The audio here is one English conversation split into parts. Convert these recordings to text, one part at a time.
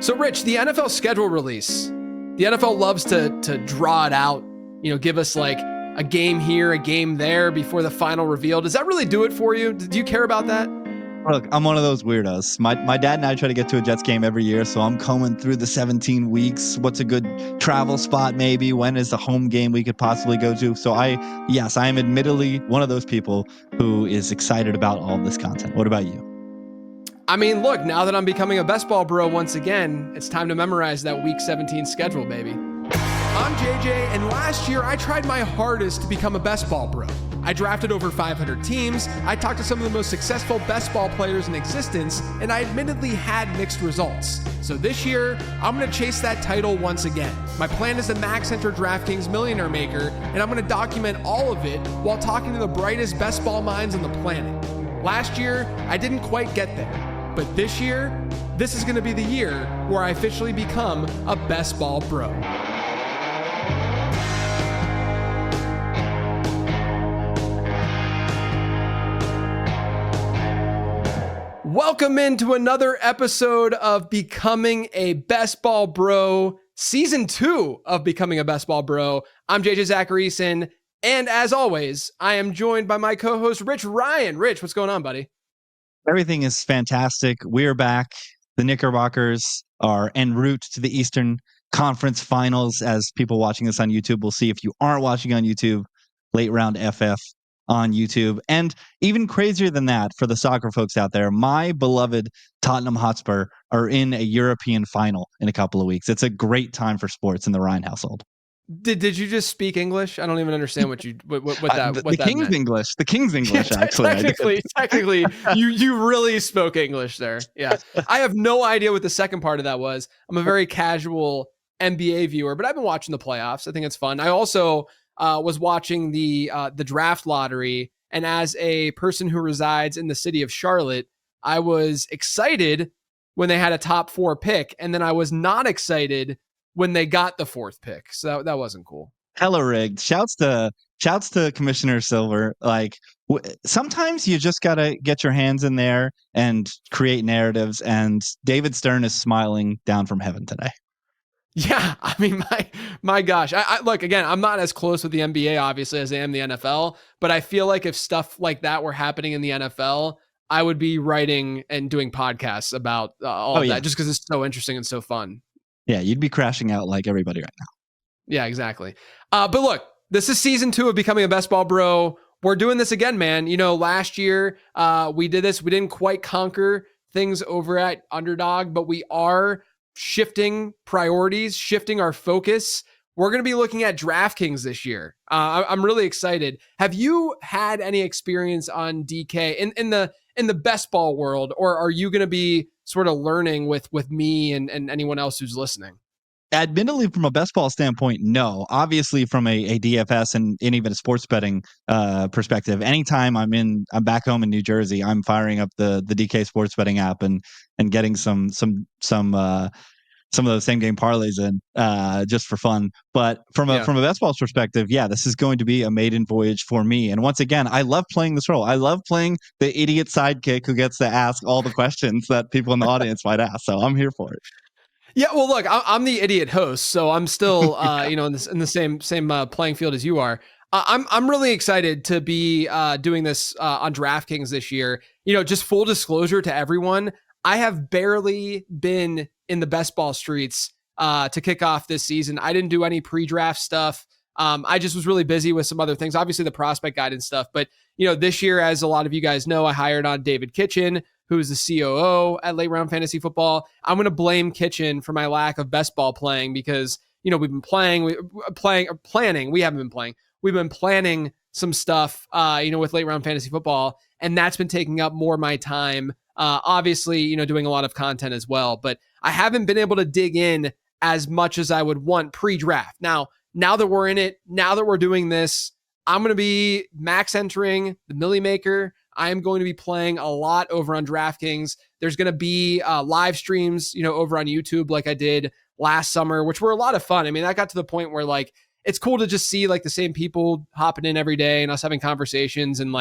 So Rich, the NFL schedule release, the NFL loves to draw it out, give us like a game here, a game there before the final reveal. Does that really do it for you? Do you care about that? Look, I'm one of those weirdos. My dad and I try to get to a Jets game every year, so I'm combing through the 17 weeks. What's a good travel spot maybe? When is the home game we could possibly go to? So I am admittedly one of those people who is excited about all this content. What about you? I mean, look, now that I'm becoming a best ball bro once again, it's time to memorize that week 17 schedule, baby. I'm JJ, and last year I tried my hardest to become a best ball bro. I drafted over 500 teams, I talked to some of the most successful best ball players in existence, and I admittedly had mixed results. So this year, I'm going to chase that title once again. My plan is to max enter DraftKings Millionaire Maker, and I'm going to document all of it while talking to the brightest best ball minds on the planet. Last year, I didn't quite get there, but this year, this is going to be the year where I officially become a best ball bro. Welcome into another episode of Becoming a Best Ball Bro, Season 2 of Becoming a Best Ball Bro. I'm JJ Zacharyson, and as always, I am joined by my co-host, Rich Ryan. Rich, what's going on, buddy? Everything is fantastic. We're back. The Knickerbockers are en route to the Eastern Conference Finals, as people watching this on YouTube will see. If you aren't watching on YouTube, Late Round FF on YouTube. And even crazier than that, for the soccer folks out there, my beloved Tottenham Hotspur are in a European final in a couple of weeks. It's a great time for sports in the Ryan household. Did you just speak English? I don't even understand what that the King's meant. English. The King's English, Yeah, actually. Technically, you really spoke English there. Yeah. I have no idea what the second part of that was. I'm a very casual NBA viewer, but I've been watching the playoffs. I think it's fun. I also was watching the draft lottery, and as a person who resides in the city of Charlotte, I was excited when they had a top 4 pick, and then I was not excited when they got the 4th pick. So that wasn't cool. Hella rigged. Shouts to Commissioner Silver. Like, sometimes you just gotta get your hands in there and create narratives. And David Stern is smiling down from heaven today. Yeah, I mean, my gosh. I look, again, I'm not as close with the NBA, obviously, as I am the NFL, but I feel like if stuff like that were happening in the NFL, I would be writing and doing podcasts about all of that, just because it's so interesting and so fun. Yeah, you'd be crashing out like everybody right now. Yeah, exactly. But look, this is season 2 of Becoming a Best Ball Bro. We're doing this again, man. Last year we did this. We didn't quite conquer things over at Underdog, but we are shifting priorities, shifting our focus. We're going to be looking at DraftKings this year. I'm really excited. Have you had any experience on DK in the best ball world, or are you going to be sort of learning with me and anyone else who's listening? Admittedly, from a best ball standpoint, no. Obviously, from a DFS and even a sports betting perspective, anytime I'm back home in New Jersey, I'm firing up the DK sports betting app and getting some of those same game parlays in just for fun. But from a best ball perspective, this is going to be a maiden voyage for me. And once again, I love playing this role. I love playing the idiot sidekick who gets to ask all the questions that people in the audience might ask. So I'm here for it. Yeah, well, look, I'm the idiot host, so I'm still, in the same playing field as you are. I'm really excited to be doing this on DraftKings this year. Just full disclosure to everyone, I have barely been in the best ball streets to kick off this season. I didn't do any pre-draft stuff. I just was really busy with some other things, obviously the prospect guide and stuff. But this year, as a lot of you guys know, I hired on David Kitchen, who's the COO at Late Round Fantasy Football. I'm going to blame Kitchen for my lack of best ball playing because, we've been planning. We haven't been playing. We've been planning some stuff, with Late Round Fantasy Football, and that's been taking up more of my time. Obviously, doing a lot of content as well, but I haven't been able to dig in as much as I would want pre-draft. Now that we're in it, now that we're doing this, I'm going to be max entering the Millionaire Maker. I am going to be playing a lot over on DraftKings. There's going to be live streams, over on YouTube like I did last summer, which were a lot of fun. I mean, that got to the point where it's cool to just see the same people hopping in every day and us having conversations, and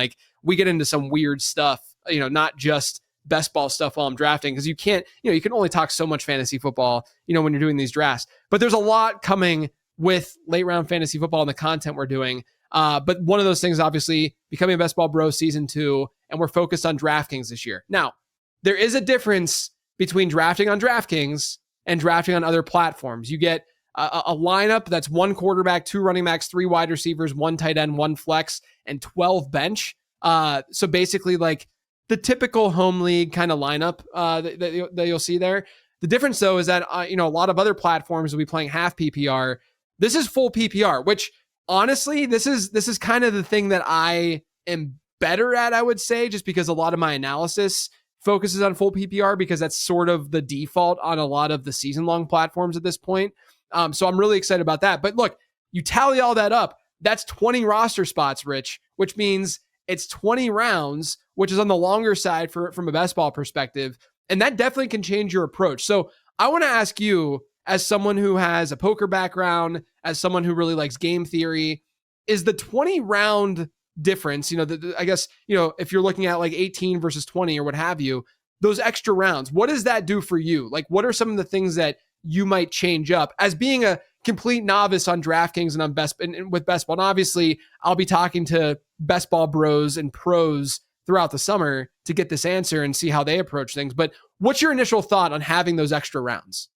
we get into some weird stuff, not just best ball stuff while I'm drafting, because you can't, you can only talk so much fantasy football, when you're doing these drafts. But there's a lot coming with late round fantasy football and the content we're doing. But one of those things, obviously, becoming a best ball bro season 2, and we're focused on DraftKings this year. Now, there is a difference between drafting on DraftKings and drafting on other platforms. You get a lineup that's 1 quarterback, 2 running backs, 3 wide receivers, 1 tight end, 1 flex, and 12 bench. So basically, like the typical home league kind of lineup that you'll see there. The difference, though, is that a lot of other platforms will be playing half PPR. This is full PPR, which honestly, this is kind of the thing that I am better at, I would say, just because a lot of my analysis focuses on full PPR, because that's sort of the default on a lot of the season-long platforms at this point. So I'm really excited about that. But look, you tally all that up, that's 20 roster spots, Rich, which means it's 20 rounds, which is on the longer side from a best ball perspective. And that definitely can change your approach. So I want to ask you, as someone who has a poker background, as someone who really likes game theory, is the 20 round difference, I guess, if you're looking at like 18 versus 20 or what have you, those extra rounds, what does that do for you? Like, what are some of the things that you might change up as being a complete novice on DraftKings and on with best ball? And obviously, I'll be talking to best ball bros and pros throughout the summer to get this answer and see how they approach things. But what's your initial thought on having those extra rounds?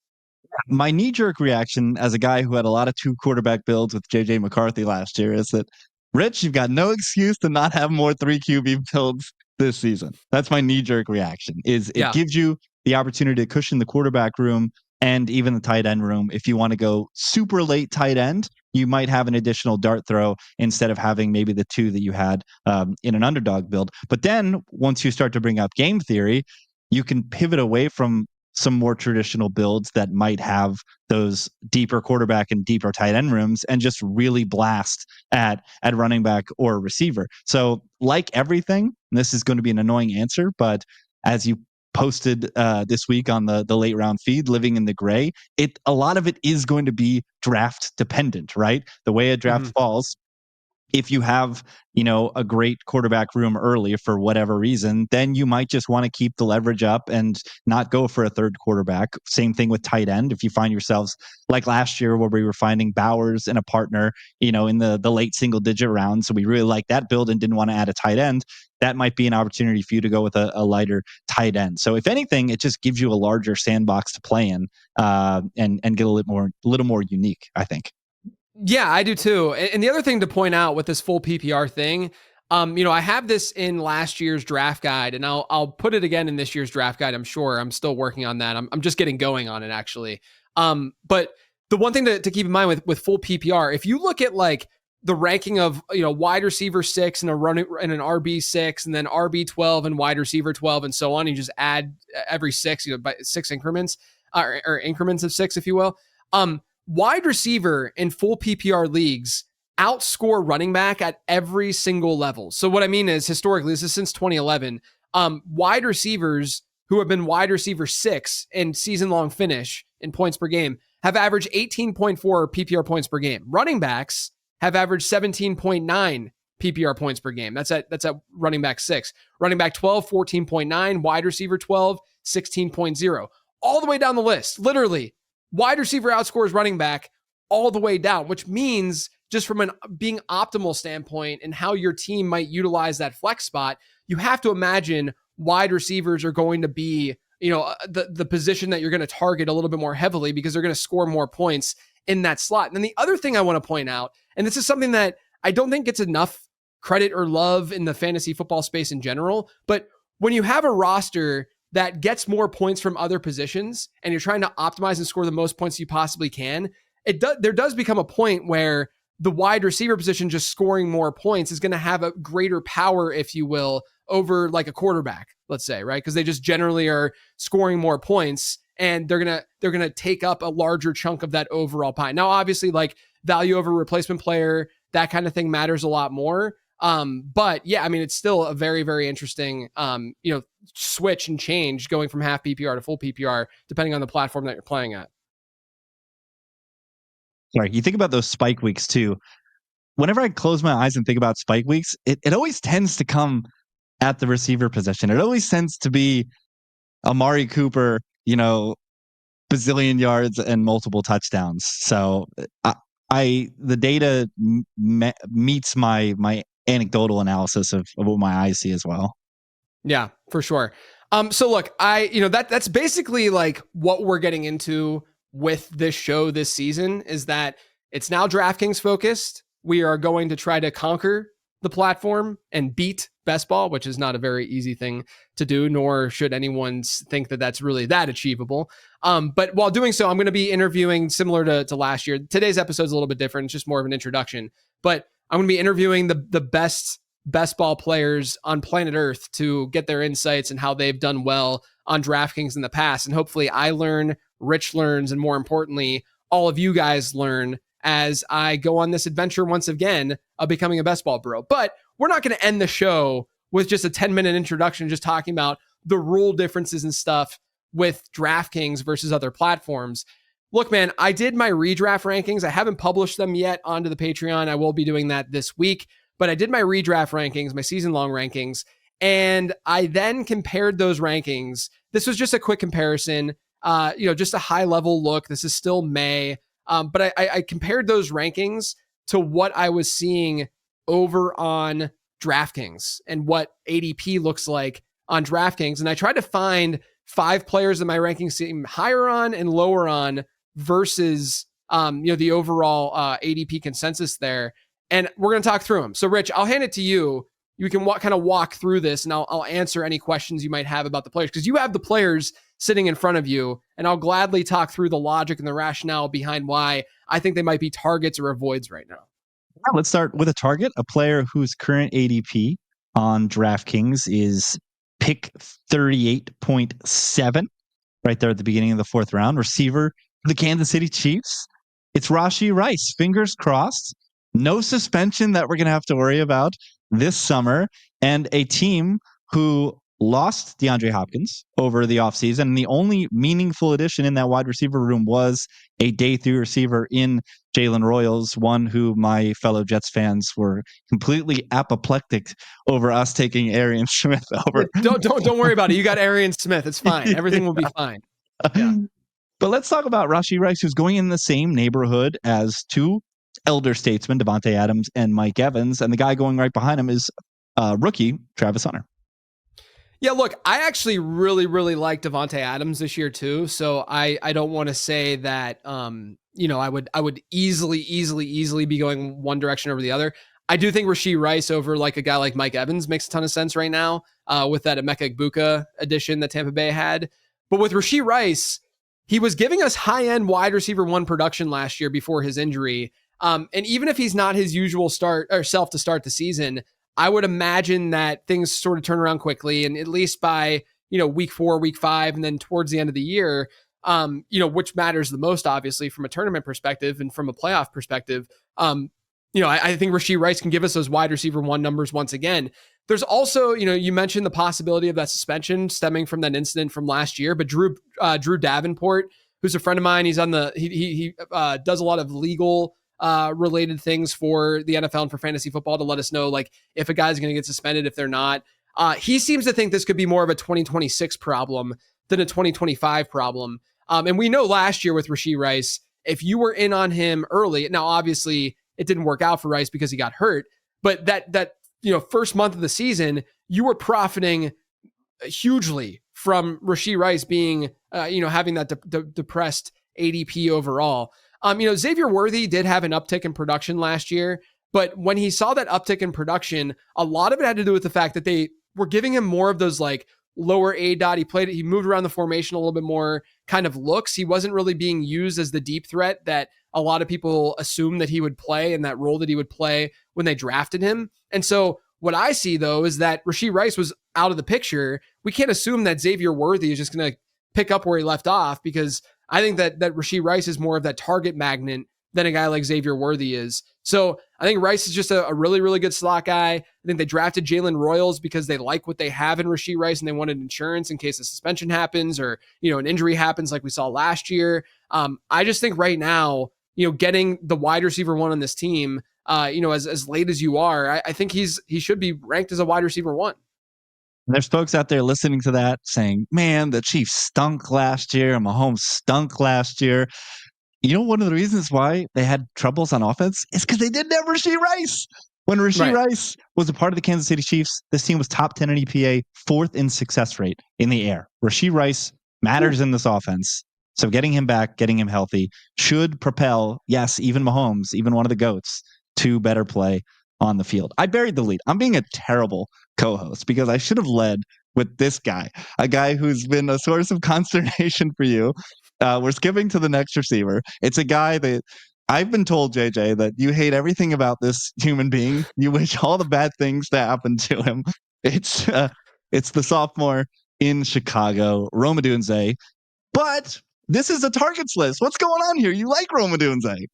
My knee-jerk reaction as a guy who had a lot of 2 quarterback builds with JJ McCarthy last year is that, Rich, you've got no excuse to not have more 3 QB builds this season. That's my knee-jerk reaction. It gives you the opportunity to cushion the quarterback room and even the tight end room. If you want to go super late tight end, you might have an additional dart throw instead of having maybe the 2 that you had in an underdog build. But then once you start to bring up game theory, you can pivot away from some more traditional builds that might have those deeper quarterback and deeper tight end rooms and just really blast at running back or receiver. So like everything, this is going to be an annoying answer, but as you posted this week on the late round feed, living in the gray, a lot of it is going to be draft dependent, right? The way a draft falls. If you have, a great quarterback room early for whatever reason, then you might just want to keep the leverage up and not go for a third quarterback. Same thing with tight end. If you find yourselves like last year where we were finding Bowers and a partner, in the late single digit rounds, so we really liked that build and didn't want to add a tight end, that might be an opportunity for you to go with a lighter tight end. So if anything, it just gives you a larger sandbox to play in and get a little more unique, I think. Yeah, I do too. And the other thing to point out with this full PPR thing, I have this in last year's draft guide, and I'll put it again in this year's draft guide. I'm sure I'm still working on that. I'm just getting going on it, actually. But the one thing to keep in mind with full PPR, if you look at like the ranking of wide receiver 6 and and an RB 6, and then RB 12 and wide receiver 12, and so on, you just add every 6, by 6 increments or increments of 6, if you will. Wide receiver in full PPR leagues outscore running back at every single level. So what I mean is, historically, this is since 2011, wide receivers who have been wide receiver 6 in season-long finish in points per game have averaged 18.4 PPR points per game. Running backs have averaged 17.9 PPR points per game. That's at running back 6. Running back 12, 14.9. Wide receiver 12, 16.0. All the way down the list, literally. Wide receiver outscores running back all the way down, which means just from an being optimal standpoint and how your team might utilize that flex spot, you have to imagine wide receivers are going to be, the position that you're going to target a little bit more heavily, because they're going to score more points in that slot. And then the other thing I want to point out, and this is something that I don't think gets enough credit or love in the fantasy football space in general, but when you have a roster that gets more points from other positions and you're trying to optimize and score the most points you possibly can, there does become a point where the wide receiver position just scoring more points is going to have a greater power, if you will, over like a quarterback, let's say, right? Because they just generally are scoring more points, and they're gonna take up a larger chunk of that overall pie. Now, obviously, like value over replacement player, that kind of thing matters a lot more. But yeah, I mean, it's still a very, very interesting, switch and change going from half PPR to full PPR, depending on the platform that you're playing at. Right. You think about those spike weeks too. Whenever I close my eyes and think about spike weeks, it always tends to come at the receiver position. It always tends to be Amari Cooper, bazillion yards and multiple touchdowns. So the data meets my anecdotal analysis of what my eyes see as well. Yeah, for sure. So look, that's basically like what we're getting into with this show this season is that it's now DraftKings focused. We are going to try to conquer the platform and beat best ball, which is not a very easy thing to do, nor should anyone think that that's really that achievable. But while doing so, I'm going to be interviewing similar to last year. Today's episode is a little bit different. It's just more of an introduction, but I'm going to be interviewing the best ball players on planet Earth to get their insights and how they've done well on DraftKings in the past. And hopefully I learn, Rich learns, and more importantly, all of you guys learn as I go on this adventure once again of becoming a best ball bro. But we're not going to end the show with just a 10-minute introduction, just talking about the rule differences and stuff with DraftKings versus other platforms. Look, man, I did my redraft rankings. I haven't published them yet onto the Patreon. I will be doing that this week, but I did my redraft rankings, my season-long rankings, and I then compared those rankings. This was just a quick comparison, just a high-level look. This is still May, but I compared those rankings to what I was seeing over on DraftKings and what ADP looks like on DraftKings, and I tried to find 5 players that my rankings seem higher on and lower on versus the overall ADP consensus there. And we're going to talk through them. So Rich, I'll hand it to you. You can kind of walk through this and I'll answer any questions you might have about the players because you have the players sitting in front of you, and I'll gladly talk through the logic and the rationale behind why I think they might be targets or avoids right now. Well, let's start with a target, a player whose current ADP on DraftKings is pick 38.7, right there at the beginning of the 4th round. Receiver for the Kansas City Chiefs. It's Rashee Rice. Fingers crossed. No suspension that we're going to have to worry about this summer. And a team who lost DeAndre Hopkins over the offseason. And the only meaningful addition in that wide receiver room was a day 3 receiver in Jaylen Royals, one who my fellow Jets fans were completely apoplectic over us taking Arian Smith over. Don't worry about it. You got Arian Smith. It's fine. Everything will be fine. Yeah. But let's talk about Rashee Rice, who's going in the same neighborhood as 2 elder statesmen, Devontae Adams and Mike Evans. And the guy going right behind him is rookie Travis Hunter. Yeah, look, I actually really, really like Devontae Adams this year too. So I don't want to say that I would easily be going one direction over the other. I do think Rashee Rice over like a guy like Mike Evans makes a ton of sense right now with that Emeka Egbuka addition that Tampa Bay had. But with Rashee Rice, he was giving us high-end wide receiver 1 production last year before his injury. And even if he's not his usual self to start the season, I would imagine that things sort of turn around quickly, and at least by week 4, week 5, and then towards the end of the year, which matters the most, obviously, from a tournament perspective and from a playoff perspective. I think Rashee Rice can give us those wide receiver 1 numbers once again. There's also, you mentioned the possibility of that suspension stemming from that incident from last year, but Drew Davenport, who's a friend of mine, he's on he does a lot of legal related things for the NFL and for fantasy football to let us know like if a guy's going to get suspended, if they're not. He seems to think this could be more of a 2026 problem than a 2025 problem. And we know last year with Rashee Rice, if you were in on him early, now obviously it didn't work out for Rice because he got hurt, but that first month of the season, you were profiting hugely from Rashee Rice being, having that depressed ADP overall. Xavier Worthy did have an uptick in production last year, but when he saw that uptick in production, a lot of it had to do with the fact that they were giving him more of those like lower A dot. He moved around the formation a little bit more kind of looks. He wasn't really being used as the deep threat that a lot of people assumed that he would play and that role that he would play when they drafted him. And so what I see though, is that Rashee Rice was out of the picture. We can't assume that Xavier Worthy is just going to pick up where he left off, because I think that Rashee Rice is more of that target magnet than a guy like Xavier Worthy is. So I think Rice is just a really, really good slot guy. I think they drafted Jaylen Royals because they like what they have in Rashee Rice and they wanted insurance in case a suspension happens or, an injury happens like we saw last year. I just think right now, getting the wide receiver 1 on this team, as late as you are, I think he should be ranked as a wide receiver 1. There's folks out there listening to that saying, man, the Chiefs stunk last year and Mahomes stunk last year. You know, one of the reasons why they had troubles on offense is because they didn't have Rashee Rice. When Rashee Right. Rice was a part of the Kansas City Chiefs, this team was top 10 in EPA, fourth in success rate in the air. Rashee Rice matters in this offense. So getting him back, getting him healthy should propel, yes, even Mahomes, even one of the GOATs, to better play on the field. I buried the lead. I'm being a terrible co-host because I should have led with this guy, a guy who's been a source of consternation for you. We're skipping to the next receiver. It's a guy that I've been told, JJ, that you hate everything about this human being. You wish all the bad things to happen to him. It's the sophomore in Chicago, Rome Odunze. But this is a targets list. What's going on here? You like Rome Odunze?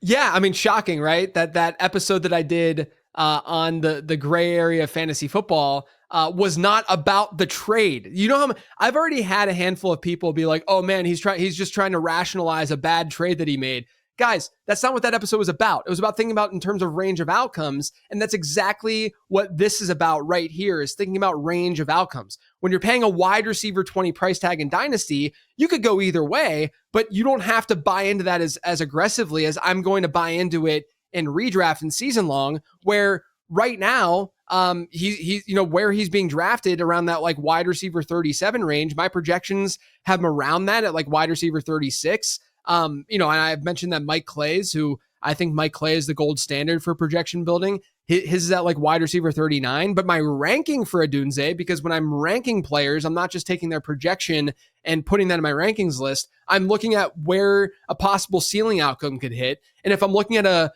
Yeah, I mean, shocking, right? That episode that I did on the gray area of fantasy football was not about the trade. You know how I've already had a handful of people be like, "Oh man, he's just trying to rationalize a bad trade that he made." Guys, that's not what that episode was about. It was about thinking about in terms of range of outcomes, and that's exactly what this is about right here, is thinking about range of outcomes. When you're paying a wide receiver 20 price tag in Dynasty, you could go either way, but you don't have to buy into that as aggressively as I'm going to buy into it in redraft and season long, where right now, he's where he's being drafted around that like wide receiver 37 range. My projections have him around that at like wide receiver 36. And I've mentioned that Mike Clay's, who I think Mike Clay is the gold standard for projection building. His is at like wide receiver 39, but my ranking for Odunze, because when I'm ranking players, I'm not just taking their projection and putting that in my rankings list. I'm looking at where a possible ceiling outcome could hit. And if I'm looking at a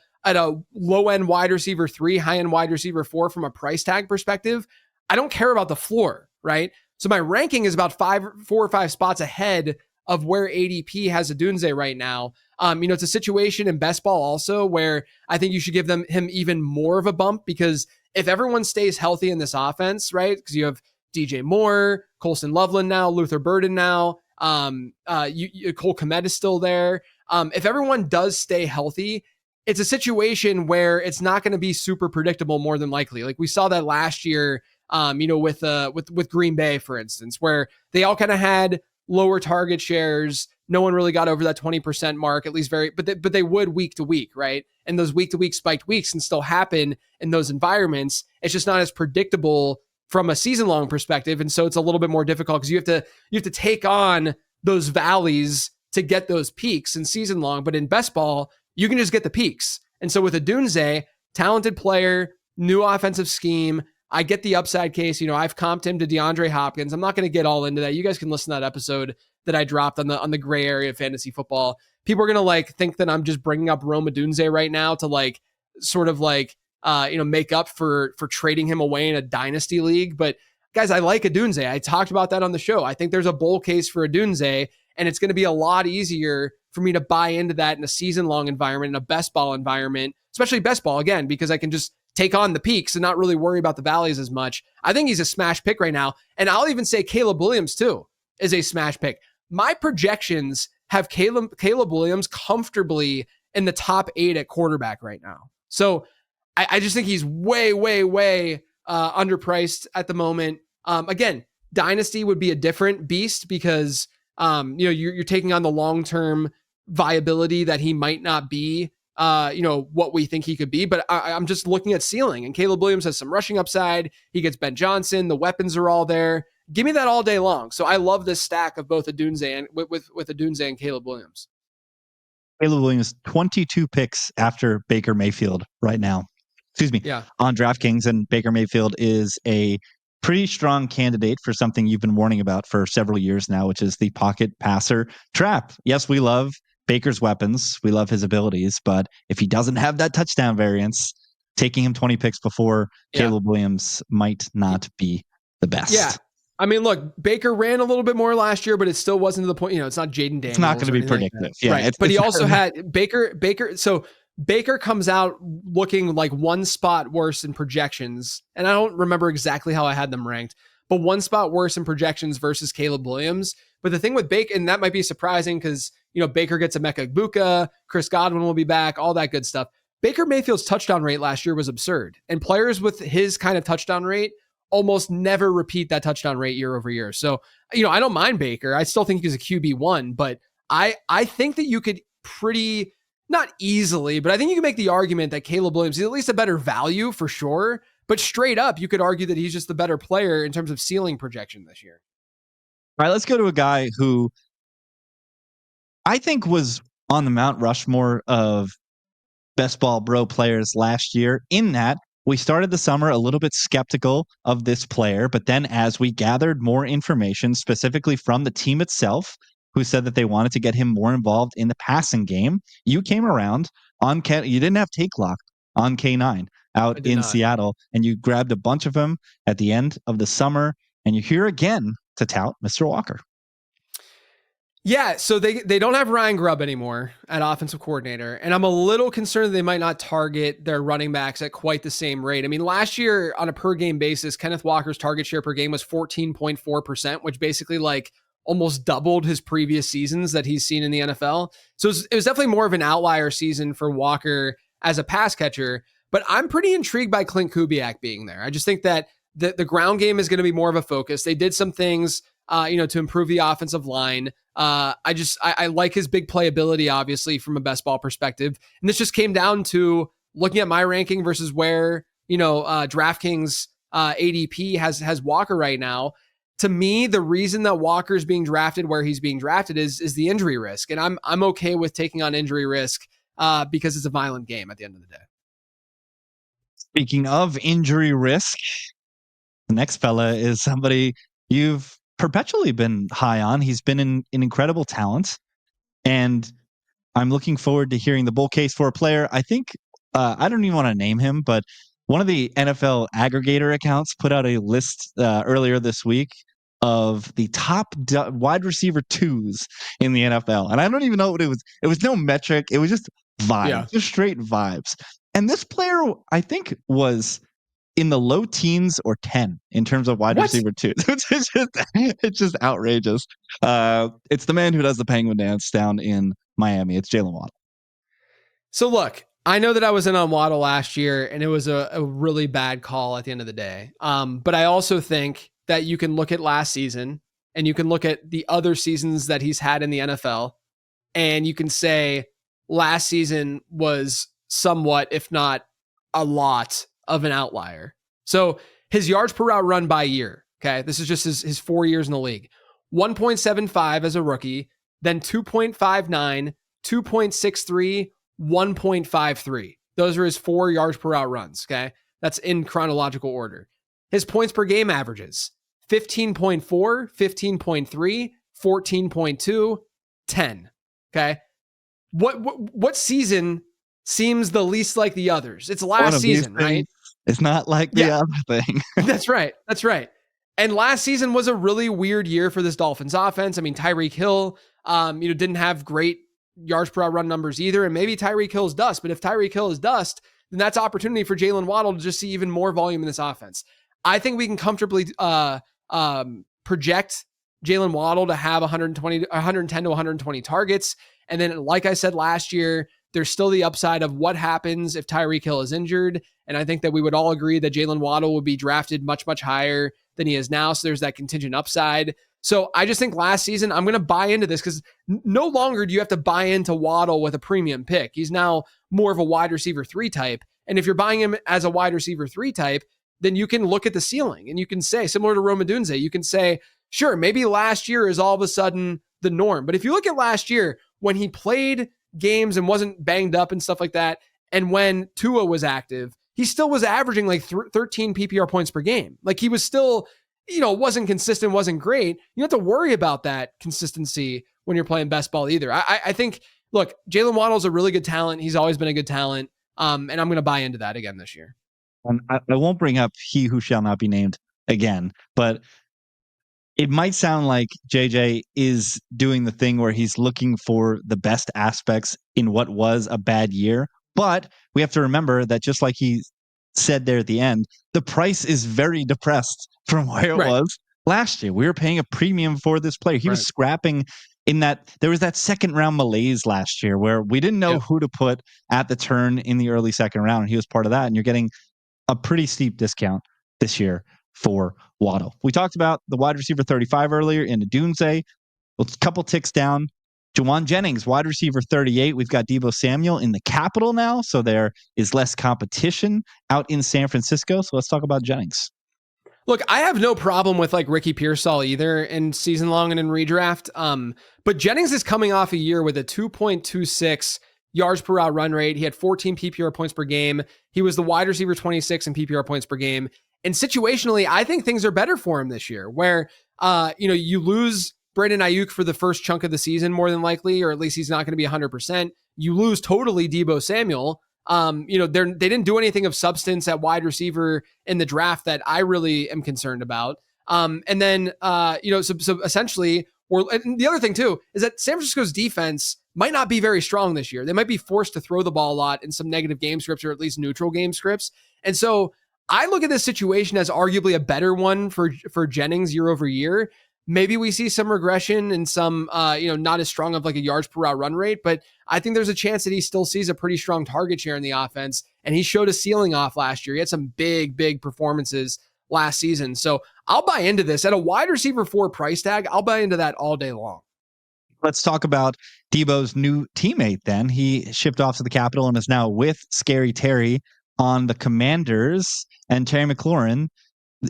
low end wide receiver 3, high end wide receiver 4 from a price tag perspective, I don't care about the floor, right? So my ranking is about 4 or 5 spots ahead of where ADP has Odunze right now. It's a situation in best ball also where I think you should give him even more of a bump, because if everyone stays healthy in this offense, right? Because you have DJ Moore, Colston Loveland now, Luther Burden now, Cole Kmet is still there. If everyone does stay healthy, it's a situation where it's not going to be super predictable more than likely. Like we saw that last year, with Green Bay, for instance, where they all kind of had lower target shares. No one really got over that 20% mark, at least but they would week to week, right? And those week to week spiked weeks can still happen in those environments. It's just not as predictable from a season long perspective. And so it's a little bit more difficult because you have to take on those valleys to get those peaks in season long. But in best ball, you can just get the peaks. And so with Odunze, talented player, new offensive scheme, I get the upside case. I've comped him to DeAndre Hopkins. I'm not going to get all into that. You guys can listen to that episode that I dropped on the gray area of fantasy football. People are going to think that I'm just bringing up Rome Odunze right now to make up for trading him away in a dynasty league. But guys, I like Odunze. I talked about that on the show. I think there's a bull case for Odunze, and it's going to be a lot easier for me to buy into that in a season long environment, in a best ball environment, especially best ball again, because I can just take on the peaks and not really worry about the valleys as much. I think he's a smash pick right now. And I'll even say Caleb Williams too is a smash pick. My projections have Caleb Williams comfortably in the top 8 at quarterback right now. So I just think he's way, way, way underpriced at the moment. Again, dynasty would be a different beast because you're taking on the long-term viability that he might not be what we think he could be. But I'm just looking at ceiling, and Caleb Williams has some rushing upside. He gets Ben Johnson. The weapons are all there. Give me that all day long. So I love this stack of both Odunze and with Odunze and Caleb Williams. Caleb Williams, 22 picks after Baker Mayfield right now. Excuse me. Yeah. On DraftKings, and Baker Mayfield is a pretty strong candidate for something you've been warning about for several years now, which is the pocket passer trap. Yes, we love Baker's weapons. We love his abilities, but if he doesn't have that touchdown variance, taking him 20 picks before Caleb Williams might not be the best. Yeah. I mean, look, Baker ran a little bit more last year, but it still wasn't to the point, it's not Jaden Daniels. It's not going to be predictive. Like yeah. Right. But he also had Baker. So Baker comes out looking like one spot worse in projections. And I don't remember exactly how I had them ranked, but one spot worse in projections versus Caleb Williams. But the thing with Baker, and that might be surprising because, Baker gets Emeka Egbuka, Chris Godwin will be back, all that good stuff. Baker Mayfield's touchdown rate last year was absurd. And players with his kind of touchdown rate almost never repeat that touchdown rate year over year. So, I don't mind Baker. I still think he's a QB1, but I think that you could pretty, not easily, but I think you can make the argument that Caleb Williams is at least a better value for sure. But straight up, you could argue that he's just the better player in terms of ceiling projection this year. All right, let's go to a guy who I think was on the Mount Rushmore of best ball bro players last year, in that we started the summer a little bit skeptical of this player, but then as we gathered more information, specifically from the team itself, who said that they wanted to get him more involved in the passing game, you came around on you didn't have Take Lock on K9 out in Seattle, and you grabbed a bunch of them at the end of the summer, and you're here again to tout Mr. Walker. Yeah, so they don't have Ryan Grubb anymore at offensive coordinator, and I'm a little concerned that they might not target their running backs at quite the same rate. I mean, last year on a per game basis, Kenneth Walker's target share per game was 14.4%, which basically like almost doubled his previous seasons that he's seen in the NFL. So it was definitely more of an outlier season for Walker as a pass catcher, but I'm pretty intrigued by Clint Kubiak being there. I just think that the ground game is going to be more of a focus. They did some things to improve the offensive line. I like his big playability, obviously, from a best ball perspective. And this just came down to looking at my ranking versus where, DraftKings ADP has Walker right now. To me, the reason that Walker's being drafted where he's being drafted is the injury risk. And I'm okay with taking on injury risk because it's a violent game at the end of the day. Speaking of injury risk, the next fella is somebody you've perpetually been high on. He's been an incredible talent, and I'm looking forward to hearing the bull case for a player. I think I don't even want to name him, but one of the NFL aggregator accounts put out a list earlier this week of the top wide receiver twos in the NFL, and I don't even know what it was. It was no metric. It was just vibes, just straight vibes. And this player, I think, was in the low teens or 10 in terms of wide receiver twos. It's just outrageous. It's the man who does the penguin dance down in Miami. It's Jaylen Waddle. So look, I know that I was in on Waddle last year, and it was a really bad call at the end of the day. But I also think that you can look at last season, and you can look at the other seasons that he's had in the NFL, and you can say last season was somewhat, if not a lot, of an outlier. So his yards per route run by year, okay, this is just his 4 years in the league. 1.75 as a rookie, then 2.59, 2.63, 1.53. Those are his 4 yards per route runs, okay? That's in chronological order. His points per game averages, 15.4, 15.3, 14.2, 10, okay? What season seems the least like the others? It's last season, right? It's not like the other thing. That's right. And last season was a really weird year for this Dolphins offense. I mean, Tyreek Hill, didn't have great yards per run numbers either. And maybe Tyreek Hill's dust, but if Tyreek Hill is dust, then that's opportunity for Jaylen Waddle to just see even more volume in this offense. I think we can comfortably project Jaylen Waddle to have 110 to 120 targets. And then, like I said last year, there's still the upside of what happens if Tyreek Hill is injured. And I think that we would all agree that Jaylen Waddle would be drafted much, much higher than he is now. So there's that contingent upside. So I just think last season, I'm going to buy into this because no longer do you have to buy into Waddle with a premium pick. He's now more of a wide receiver 3 type. And if you're buying him as a wide receiver 3 type, then you can look at the ceiling and you can say, similar to Odunze, you can say, sure, maybe last year is all of a sudden the norm. But if you look at last year, when he played games and wasn't banged up and stuff like that, and when Tua was active, he still was averaging like 13 PPR points per game. Like he was still, wasn't consistent, wasn't great. You don't have to worry about that consistency when you're playing best ball either. I think, look, Jaylen Waddle's a really good talent. He's always been a good talent. And I'm going to buy into that again this year. I won't bring up he who shall not be named again, but it might sound like JJ is doing the thing where he's looking for the best aspects in what was a bad year. But we have to remember that just like he said there at the end, the price is very depressed from where it was last year. We were paying a premium for this player. He was scrapping in that. There was that second round malaise last year where we didn't know who to put at the turn in the early second round. And he was part of that. And you're getting a pretty steep discount this year for Waddle. We talked about the wide receiver 35 earlier in Odunze. A couple ticks down. Jauan Jennings, wide receiver 38. We've got Deebo Samuel in the capital now, so there is less competition out in San Francisco. So let's talk about Jennings. Look, I have no problem with like Ricky Pearsall either in season long and in redraft. But Jennings is coming off a year with a 2.26 yards per route run rate. He had 14 PPR points per game. He was the wide receiver 26 in PPR points per game. And situationally, I think things are better for him this year, where you lose Brandon Ayuk for the first chunk of the season, more than likely, or at least he's not going to be 100%. You lose totally Deebo Samuel. They didn't do anything of substance at wide receiver in the draft that I really am concerned about. So essentially, and the other thing too is that San Francisco's defense might not be very strong this year. They might be forced to throw the ball a lot in some negative game scripts or at least neutral game scripts. And so I look at this situation as arguably a better one for Jennings year over year. Maybe we see some regression and some, not as strong of like a yards per route run rate, but I think there's a chance that he still sees a pretty strong target share in the offense. And he showed a ceiling off last year. He had some big performances last season. So I'll buy into this at a wide receiver 4 price tag. I'll buy into that all day long. Let's talk about Deebo's new teammate then. He shipped off to the Capitol and is now with Scary Terry on the Commanders, and Terry McLaurin.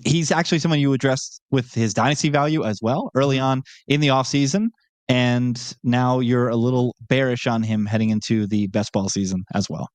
He's actually someone you addressed with his dynasty value as well early on in the offseason. And now you're a little bearish on him heading into the best ball season as well.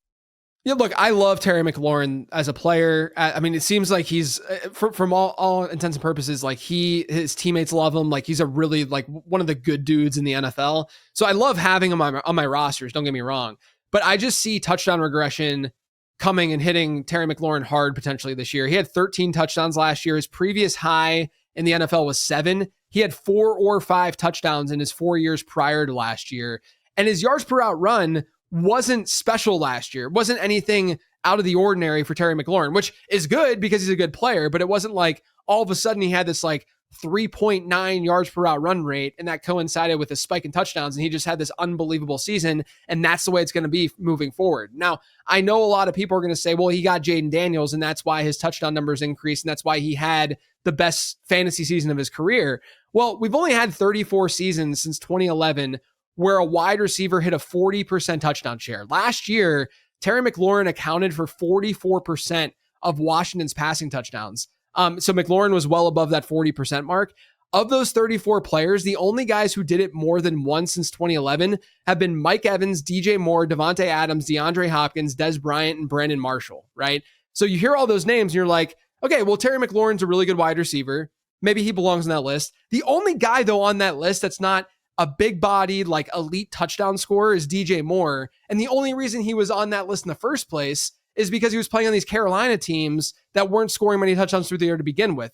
Yeah, look, I love Terry McLaurin as a player. I mean, it seems like he's, from all intents and purposes, like his teammates love him. Like he's a really like one of the good dudes in the NFL. So I love having him on my rosters. Don't get me wrong, but I just see touchdown regression coming and hitting Terry McLaurin hard potentially this year. He had 13 touchdowns last year. His previous high in the NFL was 7. He had 4 or 5 touchdowns in his 4 years prior to last year. And his yards per route run wasn't special last year. It wasn't anything out of the ordinary for Terry McLaurin, which is good because he's a good player, but it wasn't like all of a sudden he had this like 3.9 yards per route run rate, and that coincided with a spike in touchdowns, and he just had this unbelievable season, and that's the way it's going to be moving forward. Now, I know a lot of people are going to say, well, he got Jayden Daniels, and that's why his touchdown numbers increased, and that's why he had the best fantasy season of his career. Well, we've only had 34 seasons since 2011 where a wide receiver hit a 40% touchdown share. Last year, Terry McLaurin accounted for 44% of Washington's passing touchdowns. So McLaurin was well above that 40% mark. Of those 34 players, the only guys who did it more than once since 2011 have been Mike Evans, DJ Moore, Devontae Adams, DeAndre Hopkins, Des Bryant, and Brandon Marshall, right? So you hear all those names and you're like, okay, well, Terry McLaurin's a really good wide receiver. Maybe he belongs on that list. The only guy, though, on that list that's not a big-bodied, like elite touchdown scorer is DJ Moore. And the only reason he was on that list in the first place is because he was playing on these Carolina teams that weren't scoring many touchdowns through the year to begin with.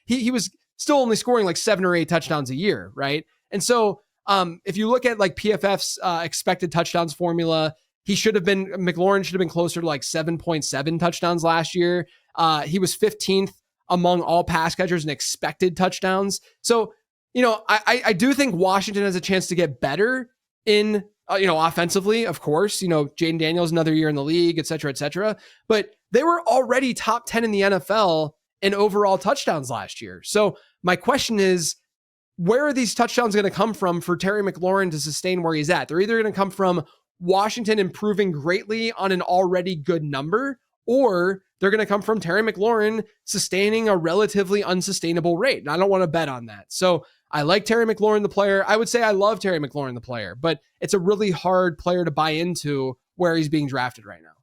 He was still only scoring like 7 or 8 touchdowns a year, right? And so if you look at like PFF's expected touchdowns formula, McLaurin should have been closer to like 7.7 touchdowns last year. He was 15th among all pass catchers in expected touchdowns. So, I do think Washington has a chance to get better in offensively, of course. Jayden Daniels another year in the league, et cetera, but they were already top 10 in the NFL in overall touchdowns last year. So my question is, where are these touchdowns going to come from for Terry McLaurin to sustain where he's at? They're either going to come from Washington improving greatly on an already good number, or they're going to come from Terry McLaurin sustaining a relatively unsustainable rate. And I don't want to bet on that. So I like Terry McLaurin, the player. I would say I love Terry McLaurin, the player, but it's a really hard player to buy into where he's being drafted right now.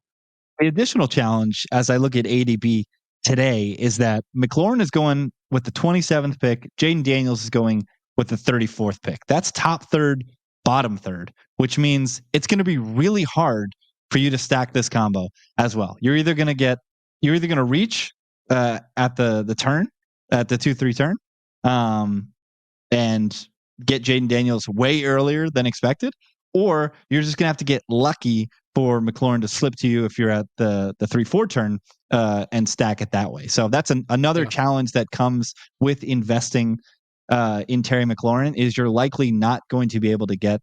The additional challenge, as I look at ADP today, is that McLaurin is going with the 27th pick. Jayden Daniels is going with the 34th pick. That's top third, bottom third, which means it's going to be really hard for you to stack this combo as well. You're either going to reach at the turn, at the 2-3 turn, and get Jayden Daniels way earlier than expected, or you're just going to have to get lucky for McLaurin to slip to you if you're at the 3-4 turn and stack it that way. So that's another challenge that comes with investing in Terry McLaurin, is you're likely not going to be able to get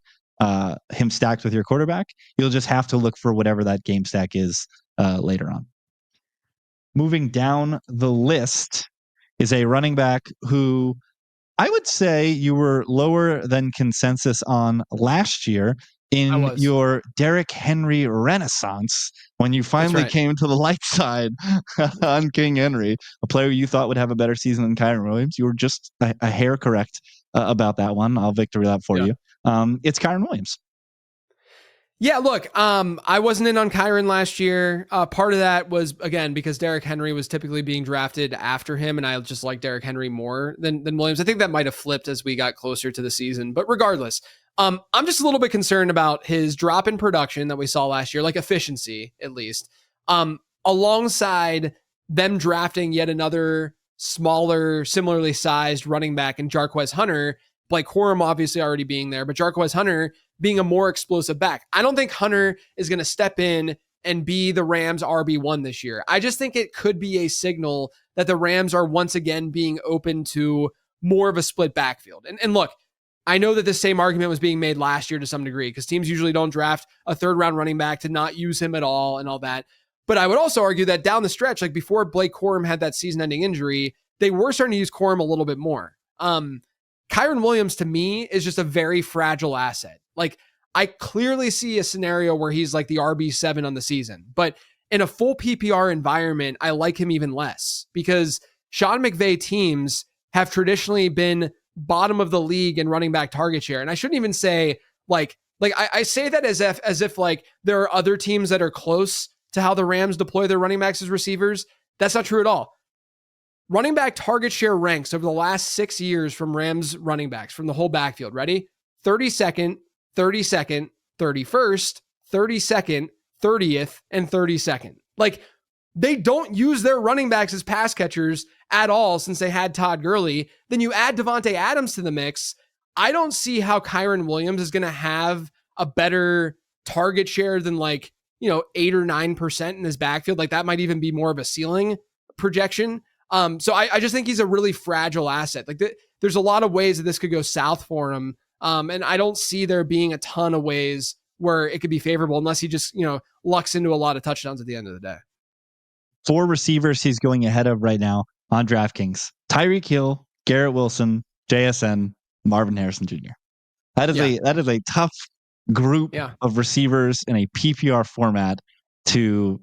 him stacked with your quarterback. You'll just have to look for whatever that game stack is later on. Moving down the list, is a running back who I would say you were lower than consensus on last year in your Derrick Henry renaissance when you finally came to the light side on King Henry, a player you thought would have a better season than Kyren Williams. You were just a hair correct about that one. I'll victory lap for you. It's Kyren Williams. Yeah, look, I wasn't in on Kyren last year. Part of that was, again, because Derrick Henry was typically being drafted after him, and I just like Derrick Henry more than Williams. I think that might have flipped as we got closer to the season. But regardless, I'm just a little bit concerned about his drop in production that we saw last year, like efficiency, at least, alongside them drafting yet another smaller, similarly sized running back in Jarquez Hunter. Blake Corum obviously already being there, but Jarquez Hunter being a more explosive back. I don't think Hunter is going to step in and be the Rams RB1 this year. I just think it could be a signal that the Rams are once again being open to more of a split backfield. And look, I know that the same argument was being made last year to some degree because teams usually don't draft a third round running back to not use him at all and all that. But I would also argue that down the stretch, like before Blake Corum had that season ending injury, they were starting to use Corum a little bit more. Kyren Williams to me is just a very fragile asset. Like I clearly see a scenario where he's like the RB7 on the season, but in a full PPR environment, I like him even less because Sean McVay teams have traditionally been bottom of the league in running back target share. And I shouldn't even say I say that as if like there are other teams that are close to how the Rams deploy their running backs as receivers. That's not true at all. Running back target share ranks over the last 6 years from Rams running backs from the whole backfield. Ready? 32nd, 32nd, 31st, 32nd, 30th, and 32nd. Like they don't use their running backs as pass catchers at all since they had Todd Gurley. Then you add Devontae Adams to the mix. I don't see how Kyren Williams is going to have a better target share than 8 or 9% in his backfield. Like that might even be more of a ceiling projection. So I just think he's a really fragile asset. Like there's a lot of ways that this could go south for him. And I don't see there being a ton of ways where it could be favorable unless he just, lucks into a lot of touchdowns at the end of the day. 4 receivers he's going ahead of right now on DraftKings: Tyreek Hill, Garrett Wilson, JSN, Marvin Harrison Jr. That is a tough group of receivers in a PPR format to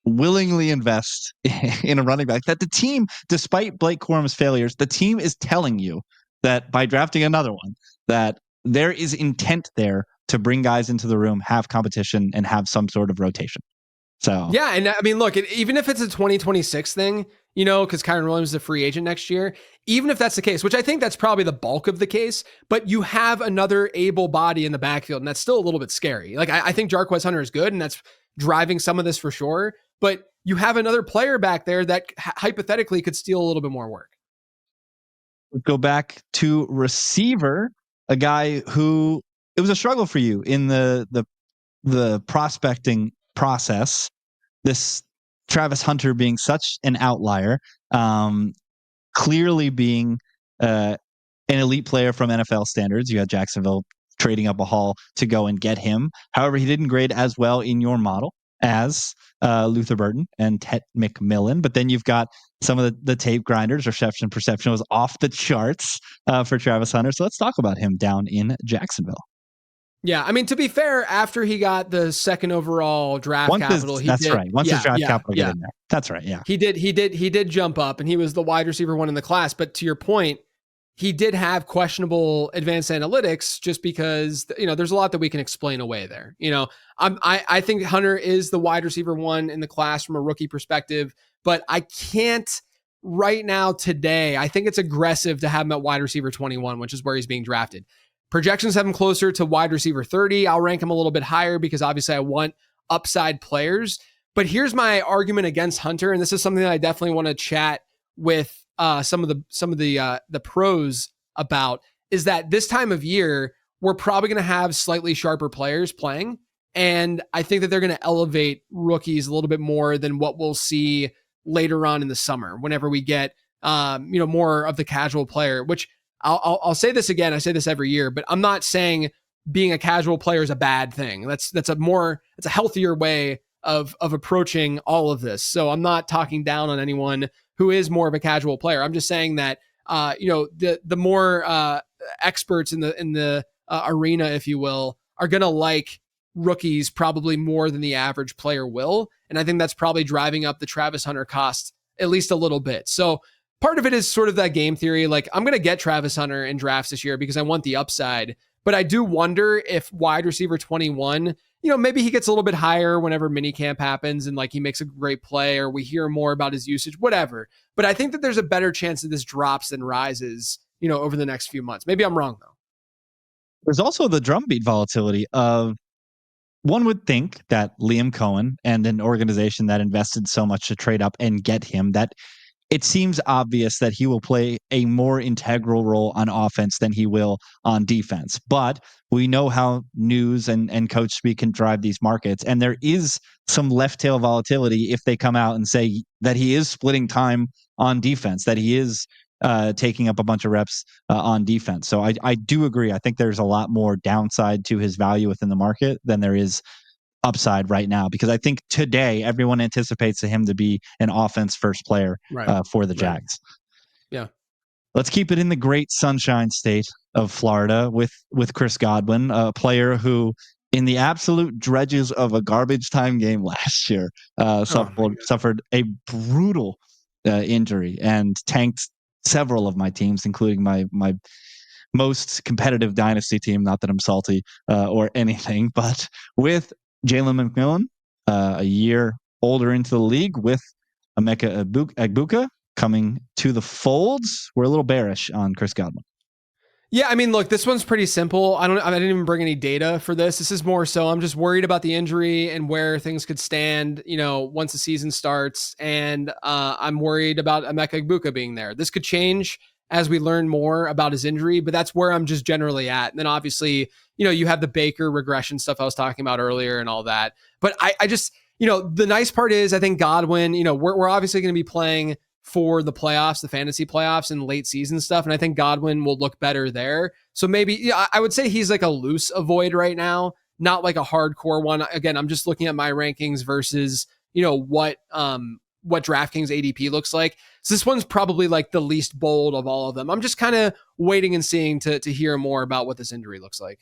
willingly invest in a running back that the team, despite Blake Corum's failures, the team is telling you that by drafting another one, that there is intent there to bring guys into the room, have competition, and have some sort of rotation. So yeah, and I mean, look, even if it's a 2026 thing, because Kyren Williams is a free agent next year, even if that's the case, which I think that's probably the bulk of the case, but you have another able body in the backfield, and that's still a little bit scary. Like I think Jarquez Hunter is good, and that's driving some of this for sure, but you have another player back there that hypothetically could steal a little bit more work. Go back to receiver, a guy who it was a struggle for you in the prospecting process. This Travis Hunter being such an outlier, clearly being an elite player from NFL standards. You had Jacksonville trading up a haul to go and get him. However, he didn't grade as well in your model as Luther Burden and Ted McMillan. But then you've got some of the tape grinders. Reception perception was off the charts for Travis Hunter. So let's talk about him down in Jacksonville. Yeah, I mean, to be fair, after he got the second overall draft capital, his draft capital got in there. That's right. Yeah, he did jump up, and he was the wide receiver one in the class. But to your point, he did have questionable advanced analytics just because, there's a lot that we can explain away there. I think Hunter is the wide receiver one in the class from a rookie perspective, but I can't right now today. I think it's aggressive to have him at wide receiver 21, which is where he's being drafted. Projections have him closer to wide receiver 30. I'll rank him a little bit higher because obviously I want upside players. But here's my argument against Hunter, and this is something that I definitely want to chat with some of the pros about, is that this time of year we're probably going to have slightly sharper players playing, and I think that they're going to elevate rookies a little bit more than what we'll see later on in the summer whenever we get more of the casual player. Which I'll say this again, I say this every year, but I'm not saying being a casual player is a bad thing. That's a healthier way of approaching all of this. So I'm not talking down on anyone who is more of a casual player. I'm just saying that, the more experts in the arena, if you will, are going to like rookies probably more than the average player will. And I think that's probably driving up the Travis Hunter cost at least a little bit. So part of it is sort of that game theory. Like, I'm going to get Travis Hunter in drafts this year because I want the upside. But I do wonder if wide receiver 21, maybe he gets a little bit higher whenever minicamp happens and like he makes a great play or we hear more about his usage, whatever. But I think that there's a better chance that this drops than rises, over the next few months. Maybe I'm wrong though. There's also the drumbeat volatility of, one would think that Liam Cohen and an organization that invested so much to trade up and get him, that it seems obvious that he will play a more integral role on offense than he will on defense. But we know how news and coach speak can drive these markets. And there is some left tail volatility if they come out and say that he is splitting time on defense, that he is taking up a bunch of reps on defense. So I do agree. I think there's a lot more downside to his value within the market than there is upside right now, because I think today everyone anticipates him to be an offense first player for the Jags. Yeah. Let's keep it in the great sunshine state of Florida with Chris Godwin, a player who in the absolute dredges of a garbage time game last year suffered a brutal injury and tanked several of my teams, including my most competitive dynasty team. Not that I'm salty or anything, but with Jaylen McMillan, a year older into the league, with Emeka Egbuka coming to the folds, we're a little bearish on Chris Godwin. Yeah, I mean, look, this one's pretty simple. I didn't even bring any data for this. This is more so I'm just worried about the injury and where things could stand, once the season starts. And I'm worried about Emeka Egbuka being there. This could change as we learn more about his injury, but that's where I'm just generally at. And then obviously, you have the Baker regression stuff I was talking about earlier and all that. But I just, the nice part is I think Godwin, we're obviously going to be playing for the playoffs, the fantasy playoffs and late season stuff. And I think Godwin will look better there. So maybe I would say he's like a loose avoid right now, not like a hardcore one. Again, I'm just looking at my rankings versus, what DraftKings ADP looks like. So this one's probably like the least bold of all of them. I'm just kind of waiting and seeing to hear more about what this injury looks like.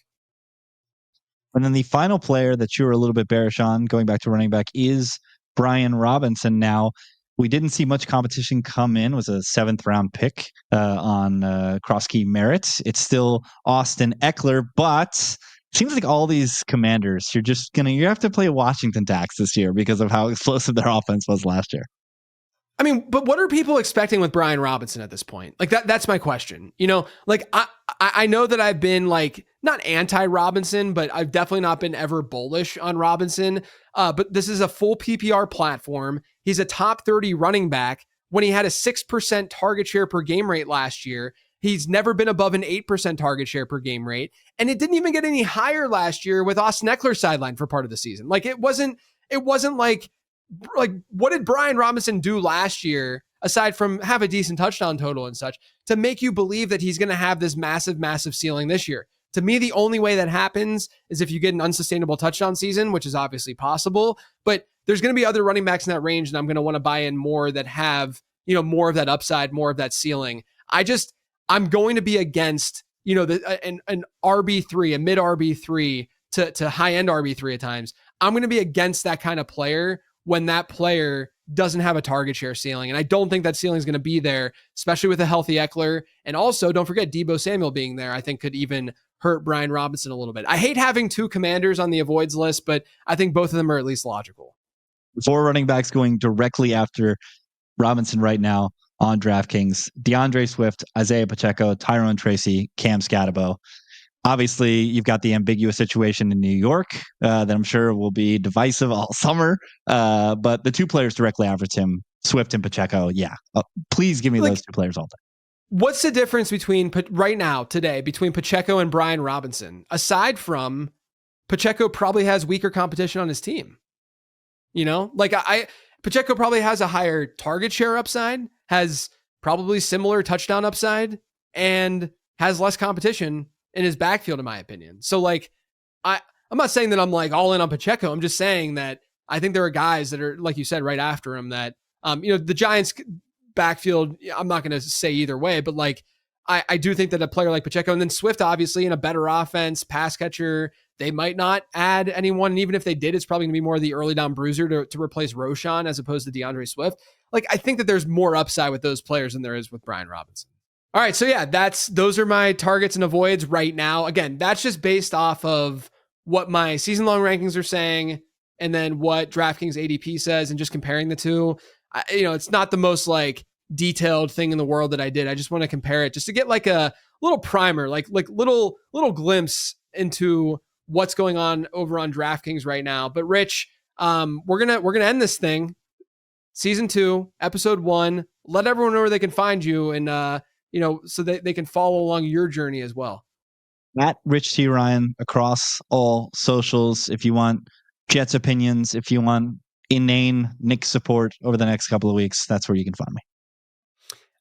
And then the final player that you were a little bit bearish on, going back to running back, is Brian Robinson. Now, we didn't see much competition come in. It was a 7th round pick on cross-key merit. It's still Austin Eckler, but it seems like all these Commanders, you have to play Washington tax this year because of how explosive their offense was last year. I mean, but what are people expecting with Brian Robinson at this point? Like that's my question. Like I know that I've been like not anti-Robinson, but I've definitely not been ever bullish on Robinson. But this is a full PPR platform. He's a top 30 running back when he had a 6% target share per game rate last year. He's never been above an 8% target share per game rate. And it didn't even get any higher last year with Austin Eckler sidelined for part of the season. Like it wasn't like what did Brian Robinson do last year aside from have a decent touchdown total and such to make you believe that he's going to have this massive, massive ceiling this year? To me, the only way that happens is if you get an unsustainable touchdown season, which is obviously possible, but there's going to be other running backs in that range. And I'm going to want to buy in more that have, more of that upside, more of that ceiling. I'm going to be against, an RB3, a mid RB3 to high end RB3 at times. I'm going to be against that kind of player when that player doesn't have a target share ceiling. And I don't think that ceiling is going to be there, especially with a healthy Eckler. And also don't forget Deebo Samuel being there, I think could even hurt Brian Robinson a little bit. I hate having 2 Commanders on the avoids list, but I think both of them are at least logical. 4 running backs going directly after Robinson right now on DraftKings: DeAndre Swift, Isaiah Pacheco, Tyrone Tracy, Cam Scatterbo. Obviously, you've got the ambiguous situation in New York that I'm sure will be divisive all summer. But the 2 players directly after him, Swift and Pacheco, please give me those 2 players all day. What's the difference between right now, today, between Pacheco and Brian Robinson? Aside from Pacheco probably has weaker competition on his team. Pacheco probably has a higher target share upside, has probably similar touchdown upside, and has less competition in his backfield, in my opinion. So I'm not saying that I'm like all in on Pacheco. I'm just saying that I think there are guys that are, like you said, right after him that, the Giants, backfield, I'm not going to say either way, but like, I do think that a player like Pacheco and then Swift, obviously in a better offense, pass catcher, they might not add anyone. And even if they did, it's probably gonna be more of the early down bruiser to replace Roshan as opposed to DeAndre Swift. Like, I think that there's more upside with those players than there is with Brian Robinson. All right. So yeah, those are my targets and avoids right now. Again, that's just based off of what my season long rankings are saying and then what DraftKings ADP says and just comparing the two. It's not the most like detailed thing in the world that I did. I just want to compare it just to get like a little primer, like little glimpse into what's going on over on DraftKings right now. But Rich, we're gonna end this thing. Season 2, episode 1. Let everyone know where they can find you and so that they can follow along your journey as well. At Rich T. Ryan across all socials. If you want Jets opinions, if you want inane Nick support over the next couple of weeks, that's where you can find me.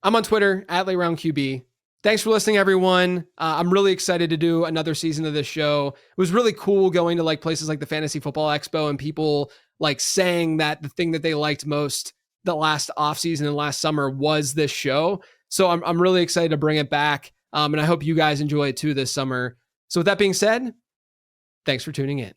I'm on Twitter at LateRoundQB. Thanks for listening, everyone. I'm really excited to do another season of this show. It was really cool going to like places like the Fantasy Football Expo and people like saying that the thing that they liked most the last offseason and last summer was this show. So I'm really excited to bring it back. And I hope you guys enjoy it too this summer. So with that being said, thanks for tuning in.